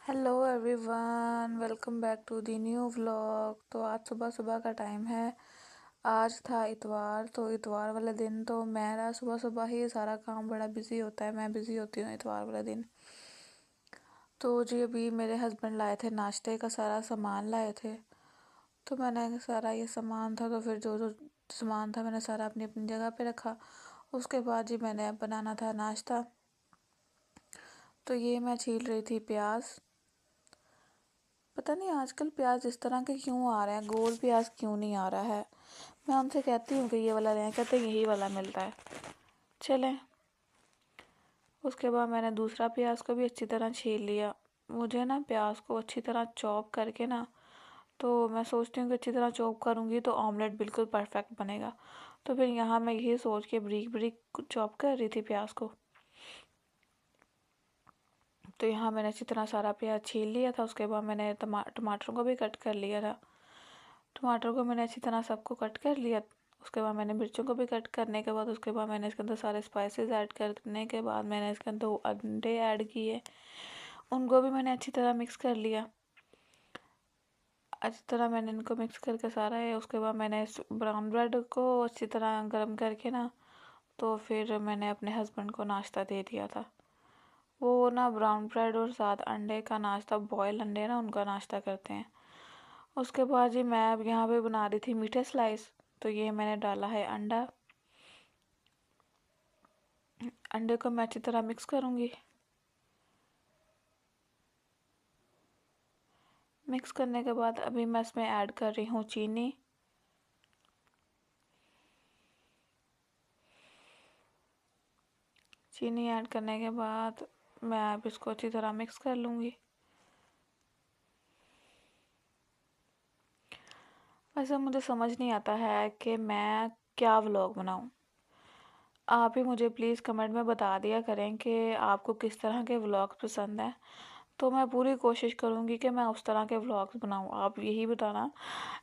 Hello everyone, welcome back to the new vlog. तो आज सुबह सुबह का टाइम है। आज था इतवार, तो इतवार वाले दिन तो मेरा सुबह सुबह ही सारा काम बड़ा बिजी होता है। मैं बिजी होती हूँ इतवार वाले दिन। तो जी अभी मेरे हस्बैंड लाए थे, नाश्ते का सारा सामान लाए थे। तो मैंने सारा ये सामान था, तो फिर जो जो सामान था मैंने सारा अपनी अपनी जगह पे रखा। उसके बाद जी मैंने अब बनाना था नाश्ता। तो ये मैं छील रही थी प्याज। पता नहीं आजकल प्याज इस तरह के क्यों आ रहे हैं, गोल प्याज क्यों नहीं आ रहा है। मैं उनसे कहती हूँ कि ये वाला लें, कहते हैं यही वाला मिलता है। चलें। उसके बाद मैंने दूसरा प्याज को भी अच्छी तरह छील लिया। मुझे ना प्याज को अच्छी तरह चॉप करके ना, तो मैं सोचती हूँ कि अच्छी तरह चॉप करूँगी तो ऑमलेट बिल्कुल परफेक्ट बनेगा। तो फिर यहाँ मैं यही सोच के ब्रीक ब्रीक चॉप कर रही थी प्याज को। तो यहाँ मैंने अच्छी तरह सारा प्याज छील लिया था। उसके बाद मैंने टमाटरों को भी कट कर लिया था। टमाटर को मैंने अच्छी तरह सबको कट कर लिया। उसके बाद मैंने मिर्चों को भी कट करने के बाद उसके बाद मैंने इसके अंदर सारे स्पाइसेस ऐड करने के बाद मैंने इसके अंदर अंडे ऐड किए। उनको भी मैंने अच्छी तरह मिक्स कर लिया। अच्छी तरह मैंने इनको मिक्स करके सारा है। उसके बाद मैंने इस ब्राउन ब्रेड को अच्छी तरह गर्म करके ना, तो फिर मैंने अपने हस्बैंड को नाश्ता दे दिया था। वो ना ब्राउन ब्रेड और साथ अंडे का नाश्ता, बॉयल अंडे ना उनका नाश्ता करते हैं। उसके बाद जी मैं अब यहाँ पे बना रही थी मीठे स्लाइस। तो ये मैंने डाला है अंडा। अंडे को मैं अच्छी तरह मिक्स करूँगी। मिक्स करने के बाद अभी मैं इसमें ऐड कर रही हूँ चीनी। चीनी ऐड करने के बाद मैं अब इसको अच्छी तरह मिक्स कर लूँगी। वैसे मुझे समझ नहीं आता है कि मैं क्या व्लॉग बनाऊँ। आप ही मुझे प्लीज़ कमेंट में बता दिया करें कि आपको किस तरह के व्लॉग पसंद हैं। तो मैं पूरी कोशिश करूँगी कि मैं उस तरह के व्लॉग्स बनाऊँ। आप यही बताना,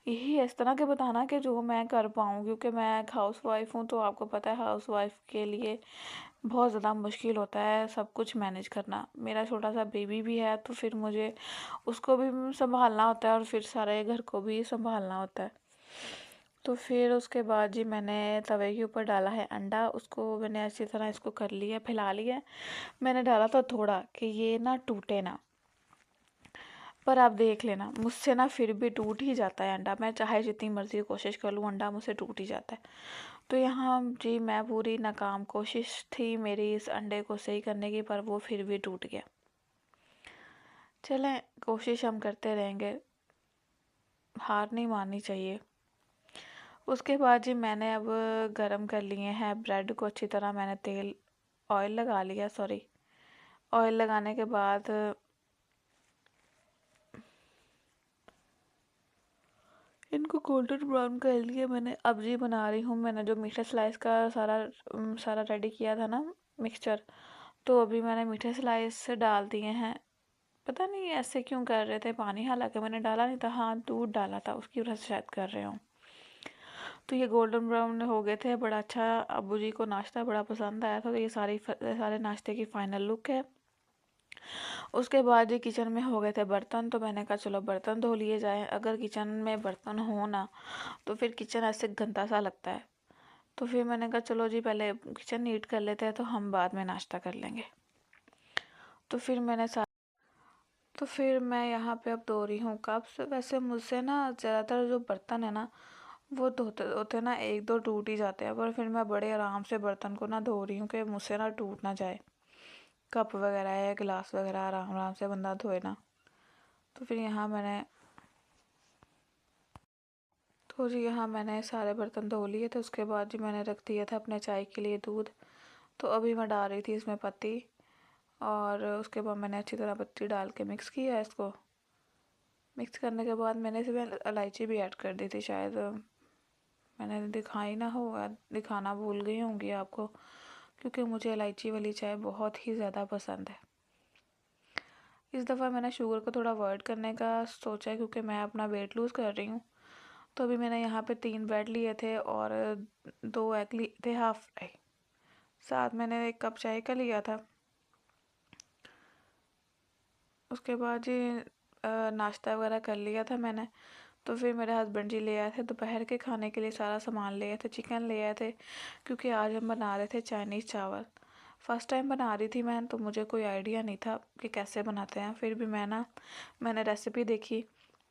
यही इस तरह के बताना कि जो मैं कर पाऊँ, क्योंकि मैं एक हाउस वाइफ हूँ। तो आपको पता है हाउस वाइफ के लिए बहुत ज़्यादा मुश्किल होता है सब कुछ मैनेज करना। मेरा छोटा सा बेबी भी है, तो फिर मुझे उसको भी संभालना होता है और फिर सारे घर को भी संभालना होता है। तो फिर उसके बाद जी मैंने तवे के ऊपर डाला है अंडा। उसको मैंने अच्छी तरह इसको कर लिया, फैला लिया। मैंने डाला था थोड़ा कि ये ना टूटे ना, पर आप देख लेना मुझसे ना फिर भी टूट ही जाता है अंडा। मैं चाहे जितनी मर्ज़ी कोशिश कर लूँ, अंडा मुझसे टूट ही जाता है। तो यहाँ जी मैं पूरी नाकाम कोशिश थी मेरी इस अंडे को सही करने की, पर वो फिर भी टूट गया। चलें, कोशिश हम करते रहेंगे, हार नहीं माननी चाहिए। उसके बाद जी मैंने अब गरम कर लिए हैं ब्रेड को अच्छी तरह। मैंने ऑयल लगा लिया, सॉरी, ऑयल लगाने के बाद इनको गोल्डन ब्राउन कर लिया मैंने। अब जी बना रही हूँ मैंने जो मीठा स्लाइस का सारा रेडी किया था ना मिक्सचर। तो अभी मैंने मीठे स्लाइस डाल दिए हैं। पता नहीं ऐसे क्यों कर रहे थे पानी, हालांकि मैंने डाला नहीं था, हाँ दूध डाला था, उसकी वजह से शायद कर रहे हूँ। तो ये गोल्डन ब्राउन हो गए थे, बड़ा अच्छा। अब्बू जी को नाश्ता बड़ा पसंद आया था। तो ये सारे नाश्ते की फाइनल लुक है। उसके बाद ये किचन में हो गए थे बर्तन। तो मैंने कहा चलो बर्तन धो लिए जाए। अगर किचन में बर्तन हो ना, तो फिर किचन ऐसे गंदा सा लगता है। तो फिर मैंने कहा चलो जी पहले किचन नीट कर लेते हैं, तो हम बाद में नाश्ता कर लेंगे। तो फिर तो फिर मैं यहाँ पे अब धो रही हूँ कप्स। वैसे मुझसे ना ज़्यादातर जो बर्तन है ना, वो धोते धोते ना एक दो टूट ही जाते हैं, पर फिर मैं बड़े आराम से बर्तन को ना धो रही हूँ कि मुझसे ना टूट ना जाए। कप वगैरह या गिलास वगैरह आराम आराम से बंदा धोए ना। तो फिर यहाँ मैंने सारे बर्तन धो लिए थे। उसके बाद जी मैंने रख दिया था अपने चाय के लिए दूध। तो अभी मैं डाल रही थी इसमें पत्ती, और उसके बाद मैंने अच्छी तरह पत्ती डाल के मिक्स किया इसको। मिक्स करने के बाद मैंने इसमें इलायची भी ऐड कर दी थी, शायद मैंने दिखाई ना हो, दिखाना भूल गई होंगी आपको, क्योंकि मुझे इलायची वाली चाय बहुत ही ज़्यादा पसंद है। इस दफ़ा मैंने शुगर को थोड़ा अवॉइड करने का सोचा है, क्योंकि मैं अपना वेट लूज़ कर रही हूँ। तो अभी मैंने यहाँ पे 3 ब्रेड लिए थे और 2 एग लिए थे हाफ फ्राई। साथ मैंने 1 कप चाय का लिया था। उसके बाद जी नाश्ता वगैरह कर लिया था मैंने। तो फिर मेरे हस्बैंड जी ले आए थे दोपहर के खाने के लिए, सारा सामान ले आए थे, चिकन ले आए थे, क्योंकि आज हम बना रहे थे चाइनीज़ चावल। फ़र्स्ट टाइम बना रही थी मैं, तो मुझे कोई आइडिया नहीं था कि कैसे बनाते हैं। फिर भी मैंने रेसिपी देखी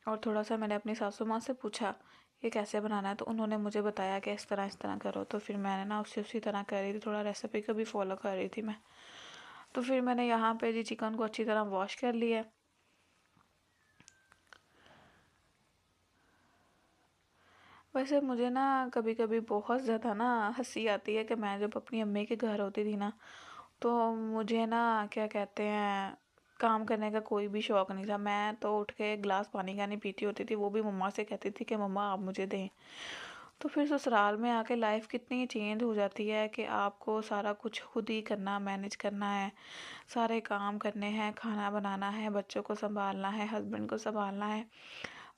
और थोड़ा सा मैंने अपनी सासू माँ से पूछा ये कैसे बनाना है, तो उन्होंने मुझे बताया कि इस तरह करो। तो फिर मैंने ना उसी तरह कर रही थी, थोड़ा रेसिपी को भी फॉलो कर रही थी मैं। तो फिर मैंने यहाँ पे जी चिकन को अच्छी तरह वॉश कर लिया। वैसे मुझे ना कभी कभी बहुत ज़्यादा ना हंसी आती है कि मैं जब अपनी अम्मी के घर होती थी ना, तो मुझे ना क्या कहते हैं, काम करने का कोई भी शौक़ नहीं था। मैं तो उठ के गिलास पानी का नहीं पीती होती थी, वो भी मम्मा से कहती थी कि मम्मा आप मुझे दें। तो फिर ससुराल में आके लाइफ कितनी चेंज हो जाती है कि आपको सारा कुछ खुद ही करना, मैनेज करना है, सारे काम करने हैं, खाना बनाना है, बच्चों को संभालना है, हस्बैंड को संभालना है।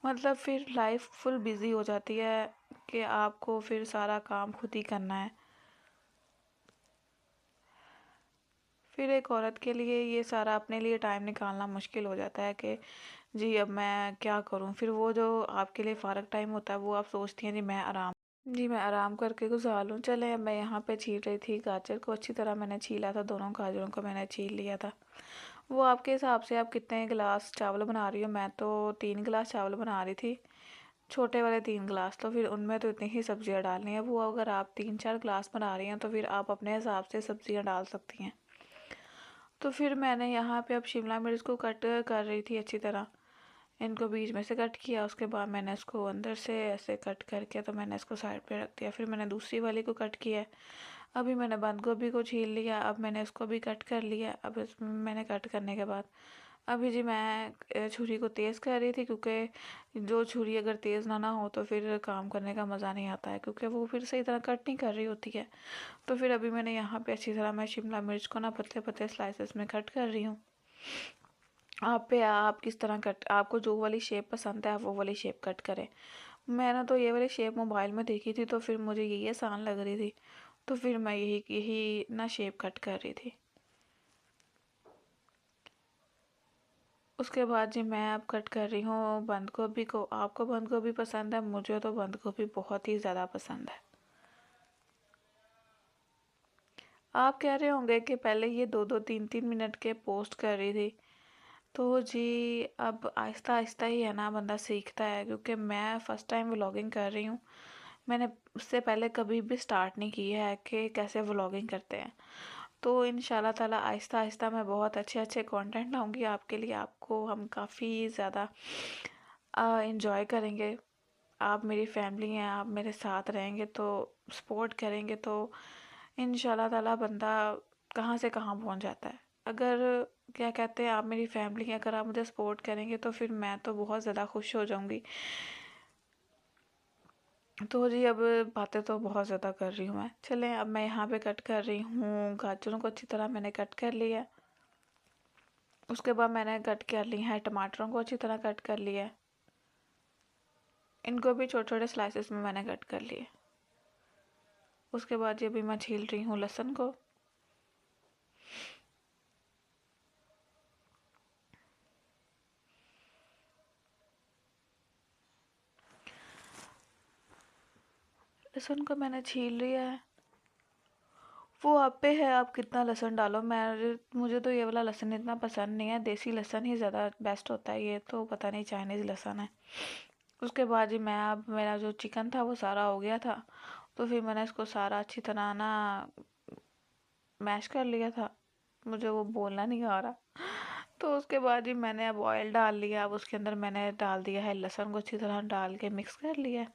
मतलब फिर लाइफ फुल बिजी हो जाती है कि आपको फिर सारा काम खुद ही करना है। फिर एक औरत के लिए ये सारा अपने लिए टाइम निकालना मुश्किल हो जाता है कि जी अब मैं क्या करूं। फिर वो जो आपके लिए फ़ारग टाइम होता है वो आप सोचती हैं जी मैं आराम करके गुजार लूँ। चले, मैं यहाँ पे छील रही थी गाजर को, अच्छी तरह मैंने छीला था, दोनों गाजरों को मैंने छील लिया था। वो आपके हिसाब से आप कितने गिलास चावल बना रही हो, मैं तो 3 गिलास चावल बना रही थी, छोटे वाले 3 गिलास। तो फिर उनमें तो इतनी ही सब्जियां डालनी है। वो अगर आप 3-4 गिलास बना रही हैं तो फिर आप अपने हिसाब से सब्जियां डाल सकती हैं। तो फिर मैंने यहाँ पे अब शिमला मिर्च को कट कर रही थी अच्छी तरह, इनको बीच में से कट किया। उसके बाद मैंने इसको अंदर से ऐसे कट करके तो मैंने इसको साइड पे रख दिया। फिर मैंने दूसरी वाली को कट किया। अभी मैंने बंद गोभी को छील लिया, अब मैंने इसको भी कट कर लिया। अब इसमें मैंने कट करने के बाद अभी जी मैं छुरी को तेज़ कर रही थी, क्योंकि जो छुरी अगर तेज़ ना हो तो फिर काम करने का मज़ा नहीं आता है, क्योंकि वो फिर सही तरह कट नहीं कर रही होती है। तो फिर अभी मैंने यहाँ पे अच्छी तरह मैं शिमला मिर्च को ना पतले पतले स्लाइसेस में कट कर रही हूँ। आप किस तरह कट, आपको जो वाली शेप पसंद है आप वो वाली शेप कट करें। मैंने तो ये वाली शेप मोबाइल में देखी थी, तो फिर मुझे यही आसान लग रही थी, तो फिर मैं यही यही ना शेप कट कर रही थी। उसके बाद जी मैं अब कट कर रही हूँ बंद गोभी को। आपको बंद गोभी पसंद है, मुझे तो बंद गोभी बहुत ही ज़्यादा पसंद है। आप कह रहे होंगे कि पहले ये 2-2 3-3 मिनट के पोस्ट कर रही थी। तो जी अब आहिस्ता आहिस्ता ही है ना बंदा सीखता है, क्योंकि मैं फ़र्स्ट टाइम व्लॉगिंग कर रही हूँ। मैंने उससे पहले कभी भी स्टार्ट नहीं की है कि कैसे व्लॉगिंग करते हैं। तो इंशाल्लाह ताला आहिस्ता आहिस्ता मैं बहुत अच्छे अच्छे कंटेंट लाऊंगी आपके लिए। आपको हम काफ़ी ज़्यादा इंजॉय करेंगे। आप मेरी फैमिली हैं, आप मेरे साथ रहेंगे तो, सपोर्ट करेंगे तो इंशाल्लाह ताला बंदा कहाँ से कहाँ पहुँच जाता है। अगर क्या कहते हैं, आप मेरी फैमिली हैं, अगर आप मुझे सपोर्ट करेंगे तो फिर मैं तो बहुत ज़्यादा खुश हो जाऊँगी। तो जी अब बातें तो बहुत ज़्यादा कर रही हूँ मैं। चलें, अब मैं यहाँ पे कट कर रही हूँ गाजरों को, अच्छी तरह मैंने कट कर लिया। उसके बाद मैंने कट कर ली है टमाटरों को, अच्छी तरह कट कर लिया। इनको भी छोटे छोटे स्लाइसेस में मैंने कट कर लिए। उसके बाद ये भी मैं छील रही हूँ लहसुन को। लहसुन को मैंने छील लिया है। वो आप पे है, आप कितना लहसुन डालो। मुझे तो ये वाला लहसुन इतना पसंद नहीं है, देसी लहसुन ही ज़्यादा बेस्ट होता है। ये तो पता नहीं चाइनीज़ लहसुन है। उसके बाद ही मैं, अब मेरा जो चिकन था वो सारा हो गया था, तो फिर मैंने इसको सारा अच्छी तरह ना मैश कर लिया था। मुझे वो बोलना नहीं आ रहा। तो उसके बाद ही मैंने अब ऑयल डाल लिया। अब उसके अंदर मैंने डाल दिया है लहसुन को, अच्छी तरह डाल के मिक्स कर लिया।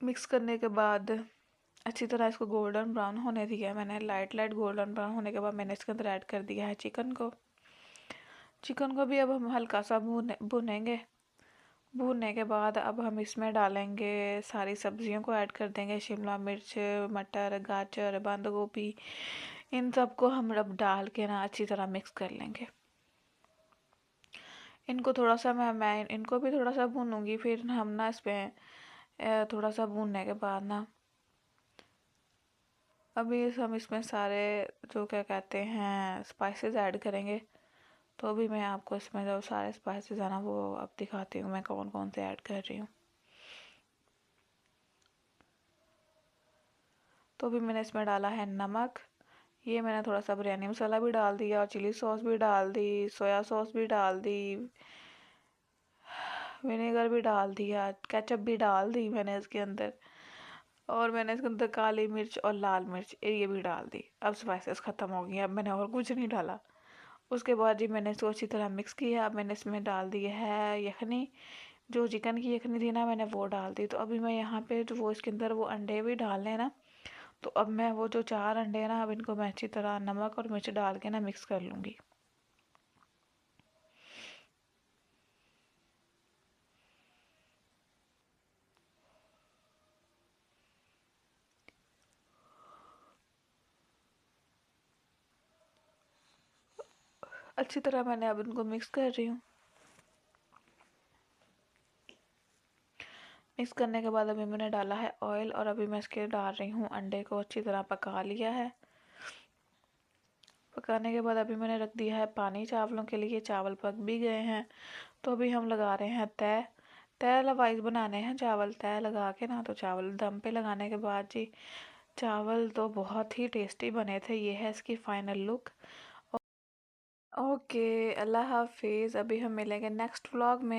मिक्स करने के बाद अच्छी तरह इसको गोल्डन ब्राउन होने दिया मैंने। लाइट लाइट गोल्डन ब्राउन होने के बाद मैंने इसके अंदर ऐड कर दिया है चिकन को। चिकन को भी अब हम हल्का सा भुनेंगे। भूनने के बाद अब हम इसमें डालेंगे, सारी सब्जियों को ऐड कर देंगे, शिमला मिर्च, मटर, गाजर, बंद गोभी, इन सबको हम अब डाल के ना अच्छी तरह मिक्स कर लेंगे। इनको थोड़ा सा मैं इनको भी थोड़ा सा भूनूंगी। फिर हम ना इसमें थोड़ा सा भूनने के बाद ना अभी हम इसमें सारे जो क्या कहते हैं स्पाइसेस ऐड करेंगे। तो अभी मैं आपको इसमें जो सारे स्पाइसेस है ना वो अब दिखाती हूँ मैं कौन कौन से ऐड कर रही हूँ। तो अभी मैंने इसमें डाला है नमक, ये मैंने थोड़ा सा बिरयानी मसाला भी डाल दिया और चिली सॉस भी डाल दी, सोया सॉस भी डाल दी, विनेगर भी डाल दिया, केचप भी डाल दी मैंने इसके अंदर, और मैंने इसके अंदर काली मिर्च और लाल मिर्च ये भी डाल दी। अब स्पाइसेस ख़त्म हो गई, अब मैंने और कुछ नहीं डाला। उसके बाद जी मैंने इसको अच्छी तरह मिक्स किया। अब मैंने इसमें डाल दी है यखनी, जो चिकन की यखनी थी ना मैंने वो डाल दी। तो अभी मैं यहाँ पे जो वो इसके अंदर वो अंडे भी डालने हैं ना, तो अब मैं वो जो 4 अंडे हैं ना अब इनको मैं अच्छी तरह नमक और मिर्च डाल के ना मिक्स कर लूँगी। अच्छी तरह मैंने अब इनको मिक्स कर रही हूँ। मिक्स करने के बाद अभी मैंने डाला है ऑयल और अभी मैं इसके डाल रही हूँ अंडे को अच्छी तरह पका लिया है। पकाने के बाद अभी मैंने रख दिया है पानी चावलों के लिए, चावल पक भी गए हैं। तो अभी हम लगा रहे हैं तय। तय वाइज बनाने हैं चावल, तय लगा के ना तो चावल दम पे लगाने के बाद जी चावल तो बहुत ही टेस्टी बने थे। ये है इसकी फाइनल लुक। ओके, अल्लाह हाफिज़। अभी हम मिलेंगे नेक्स्ट व्लॉग में।